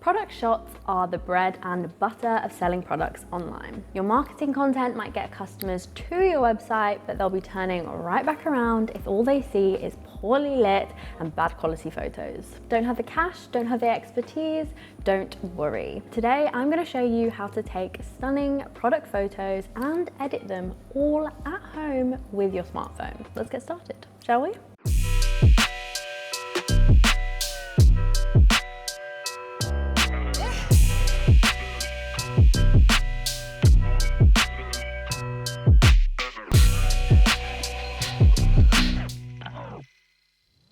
Product shots are the bread and butter of selling products online. Your marketing content might get customers to your website, but they'll be turning right back around if all they see is poorly lit and bad quality photos. Don't have the cash, don't have the expertise, don't worry. Today, I'm going to show you how to take stunning product photos and edit them all at home with your smartphone. Let's get started, shall we?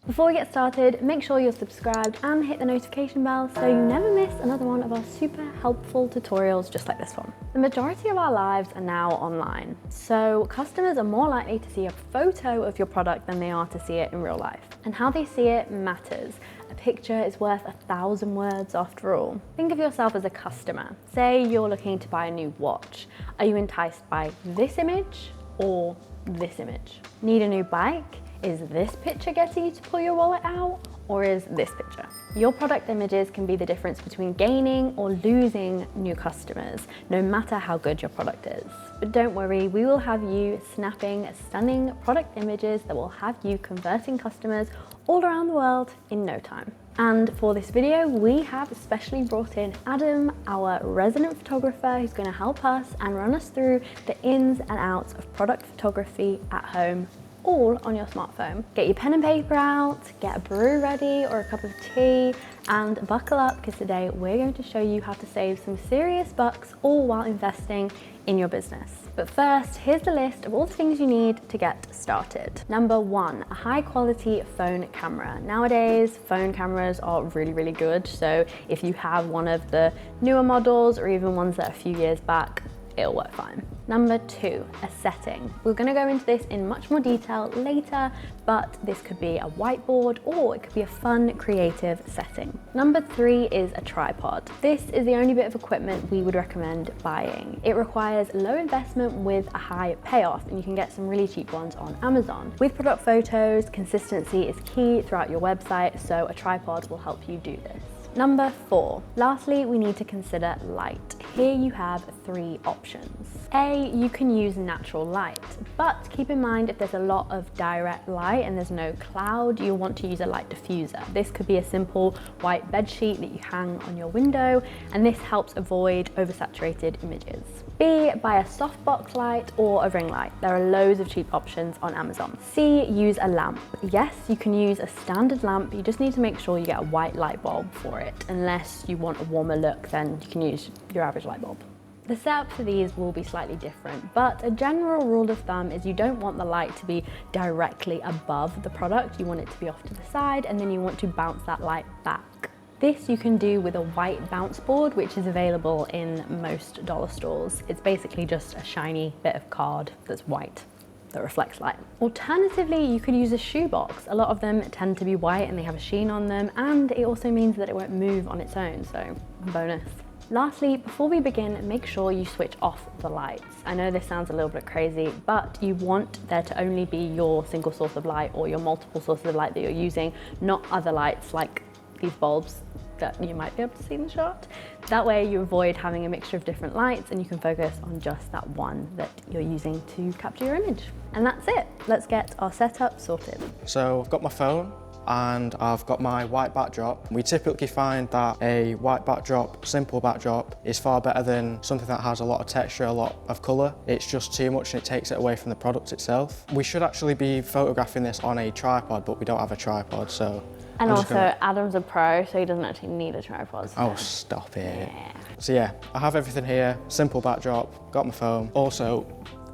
Before we get started, make sure you're subscribed and hit the notification bell so you never miss another one of our super helpful tutorials just like this one. The majority of our lives are now online, so customers are more likely to see a photo of your product than they are to see it in real life. And how they see it matters. A picture is worth 1,000 words after all. Think of yourself as a customer. Say you're looking to buy a new watch. Are you enticed by this image or this image? Need a new bike? Is this picture getting you to pull your wallet out, or is this picture? Your product images can be the difference between gaining or losing new customers, no matter how good your product is. But don't worry, we will have you snapping stunning product images that will have you converting customers all around the world in no time. And for this video, we have specially brought in Adam, our resident photographer, who's going to help us and run us through the ins and outs of product photography at home, all on your smartphone. Get your pen and paper out, get a brew ready or a cup of tea, and buckle up because today we're going to show you how to save some serious bucks all while investing in your business. But first, here's the list of all the things you need to get started. Number one, a high quality phone camera. Nowadays, phone cameras are really good. So if you have one of the newer models or even ones that are a few years back, it'll work fine. Number two, a setting. We're gonna go into this in much more detail later, but this could be a whiteboard or it could be a fun, creative setting. Number three is a tripod. This is the only bit of equipment we would recommend buying. It requires low investment with a high payoff, and you can get some really cheap ones on Amazon. With product photos, consistency is key throughout your website, so a tripod will help you do this. Number four, lastly, we need to consider light. Here you have three options. A, you can use natural light, but keep in mind if there's a lot of direct light and there's no cloud, you'll want to use a light diffuser. This could be a simple white bed sheet that you hang on your window, and this helps avoid oversaturated images. B, buy a softbox light or a ring light. There are loads of cheap options on Amazon. C, use a lamp. Yes, you can use a standard lamp, you just need to make sure you get a white light bulb for it. Unless you want a warmer look, then you can use your average light bulb. The setup for these will be slightly different, but a general rule of thumb is you don't want the light to be directly above the product. You want it to be off to the side, and then you want to bounce that light back. This you can do with a white bounce board, which is available in most dollar stores. It's basically just a shiny bit of card that's white that reflects light. Alternatively, you could use a shoebox. A lot of them tend to be white and they have a sheen on them, and it also means that it won't move on its own, so bonus. Lastly, before we begin, make sure you switch off the lights. I know this sounds a little bit crazy, but you want there to only be your single source of light or your multiple sources of light that you're using, not other lights like these bulbs that you might be able to see in the shot. That way you avoid having a mixture of different lights and you can focus on just that one that you're using to capture your image. And that's it. Let's get our setup sorted. So I've got my phone and I've got my white backdrop. We typically find that a white backdrop, simple backdrop, is far better than something that has a lot of texture, a lot of colour. It's just too much and it takes it away from the product itself. We should actually be photographing this on a tripod, but we don't have a tripod, so. And also, Adam's a pro, so he doesn't actually need a tripod. So. Oh, stop it. Yeah. So yeah, I have everything here, simple backdrop, got my phone. Also,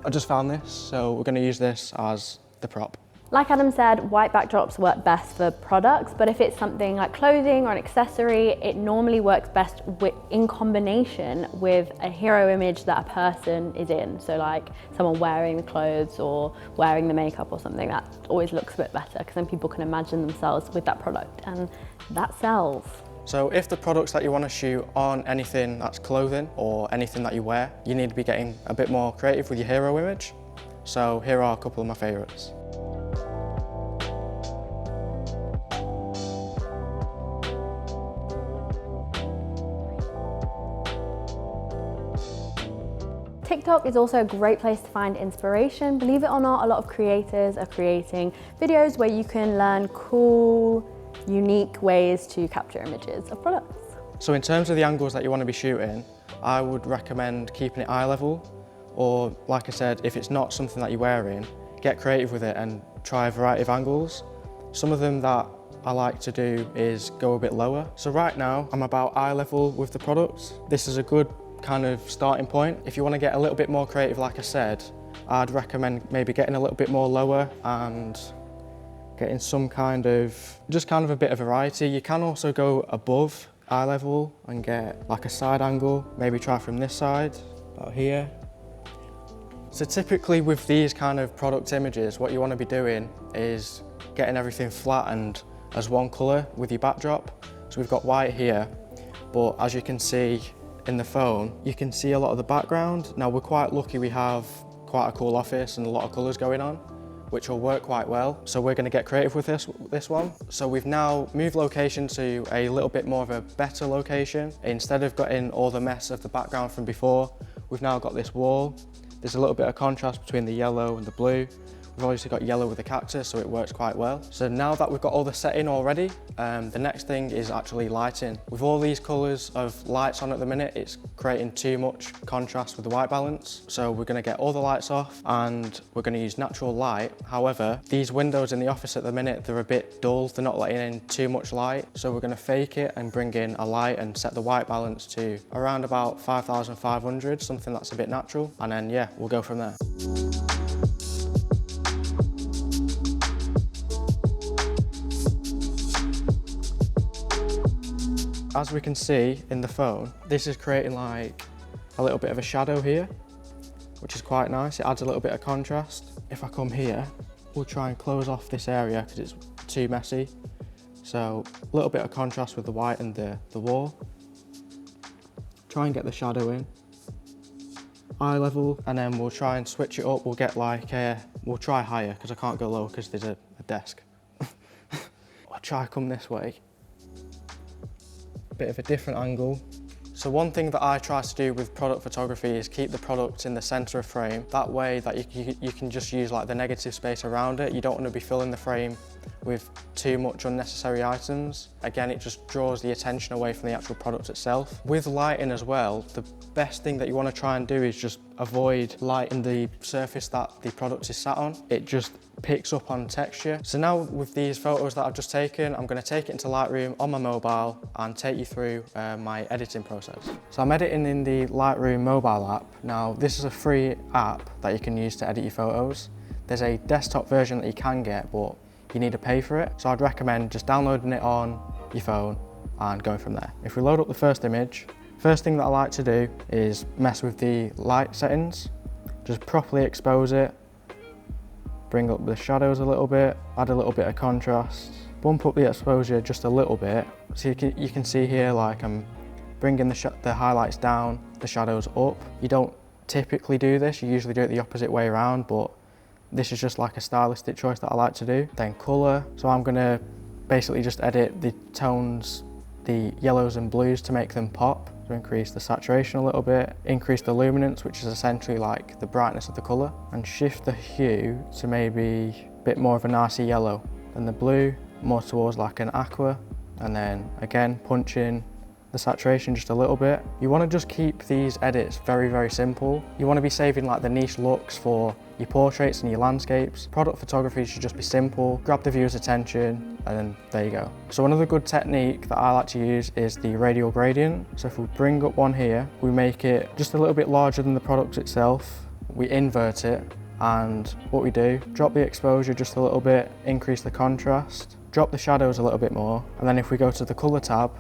I just found this, so we're gonna use this as the prop. Like Adam said, white backdrops work best for products, but if it's something like clothing or an accessory, it normally works best in combination with a hero image that a person is in. So like someone wearing the clothes or wearing the makeup or something, that always looks a bit better because then people can imagine themselves with that product, and that sells. So if the products that you want to shoot on anything that's clothing or anything that you wear, you need to be getting a bit more creative with your hero image. So here are a couple of my favorites. TikTok is also a great place to find inspiration. Believe it or not, a lot of creators are creating videos where you can learn cool, unique ways to capture images of products. So in terms of the angles that you want to be shooting, I would recommend keeping it eye level, or like I said, if it's not something that you're wearing, get creative with it and try a variety of angles. Some of them that I like to do is go a bit lower. So right now, I'm about eye level with the products. This is a good kind of starting point. If you want to get a little bit more creative, like I said, I'd recommend maybe getting a little bit more lower and getting some kind of, just kind of a bit of variety. You can also go above eye level and get like a side angle, maybe try from this side, about here. So typically with these kind of product images, what you want to be doing is getting everything flattened as one colour with your backdrop. So we've got white here, but as you can see in the phone, you can see a lot of the background. Now we're quite lucky we have quite a cool office and a lot of colours going on, which will work quite well. So we're going to get creative with this one. So we've now moved location to a little bit more of a better location. Instead of getting all the mess of the background from before, we've now got this wall. There's a little bit of contrast between the yellow and the blue. We've obviously got yellow with the cactus, so it works quite well. So now that we've got all the setting already, the next thing is actually lighting. With all these colours of lights on at the minute, it's creating too much contrast with the white balance. So we're going to get all the lights off and we're going to use natural light. However, these windows in the office at the minute, they're a bit dull. They're not letting in too much light. So we're going to fake it and bring in a light and set the white balance to around about 5,500, something that's a bit natural. And then, yeah, we'll go from there. As we can see in the phone, this is creating like a little bit of a shadow here, which is quite nice. It adds a little bit of contrast. If I come here, we'll try and close off this area because it's too messy. So a little bit of contrast with the white and the wall. Try and get the shadow in. Eye level, and then we'll try and switch it up. We'll get like we'll try higher because I can't go low because there's a desk. I'll try come this way. Bit of a different angle. So one thing that I try to do with product photography is keep the product in the center of frame. That way that you can just use like the negative space around it. You don't want to be filling the frame with too much unnecessary items. Again, it just draws the attention away from the actual product itself. With lighting as well, the best thing that you want to try and do is just avoid lighting the surface that the product is sat on. It just picks up on texture. So now with these photos that I've just taken, I'm going to take it into Lightroom on my mobile and take you through my editing process. So I'm editing in the Lightroom mobile app. Now this is a free app that you can use to edit your photos. There's a desktop version that you can get, but you need to pay for it. So I'd recommend just downloading it on your phone and going from there. If we load up the first image, first thing that I like to do is mess with the light settings. Just properly expose it, bring up the shadows a little bit, add a little bit of contrast, bump up the exposure just a little bit. So you can see here, like I'm bringing the highlights down, the shadows up. You don't typically do this, you usually do it the opposite way around, but this is just like a stylistic choice that I like to do. Then colour, so I'm gonna basically just edit the tones, the yellows and blues to make them pop. So increase the saturation a little bit, increase the luminance, which is essentially like the brightness of the colour, and shift the hue to maybe a bit more of an icy yellow. And the blue, more towards like an aqua, and then again, punch in the saturation just a little bit. You want to just keep these edits very, very simple. You want to be saving like the niche looks for your portraits and your landscapes. Product photography should just be simple, grab the viewer's attention, and then there you go. So another good technique that I like to use is the radial gradient. So if we bring up one here, we make it just a little bit larger than the product itself. We invert it, and what we do, drop the exposure just a little bit, increase the contrast, drop the shadows a little bit more, and then if we go to the color tab,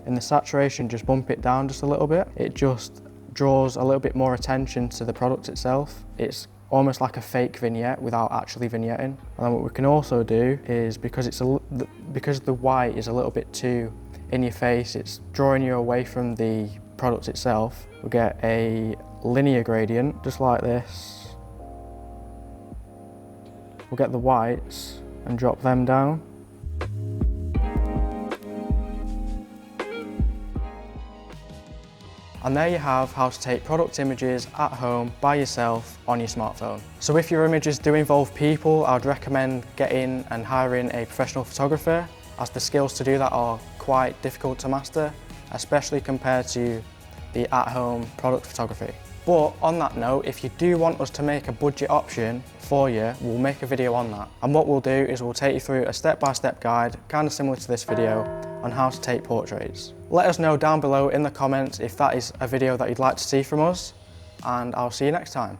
in the saturation, just bump it down just a little bit. It just draws a little bit more attention to the product itself. It's almost like a fake vignette without actually vignetting. And then what we can also do is, because the white is a little bit too in your face, it's drawing you away from the product itself. We'll get a linear gradient, just like this. We'll get the whites and drop them down. And there you have how to take product images at home by yourself on your smartphone. So if your images do involve people, I'd recommend getting and hiring a professional photographer, as the skills to do that are quite difficult to master, especially compared to the at-home product photography. But on that note, if you do want us to make a budget option for you, we'll make a video on that. And what we'll do is we'll take you through a step-by-step guide, kind of similar to this video, on how to take portraits. Let us know down below in the comments if that is a video that you'd like to see from us, and I'll see you next time.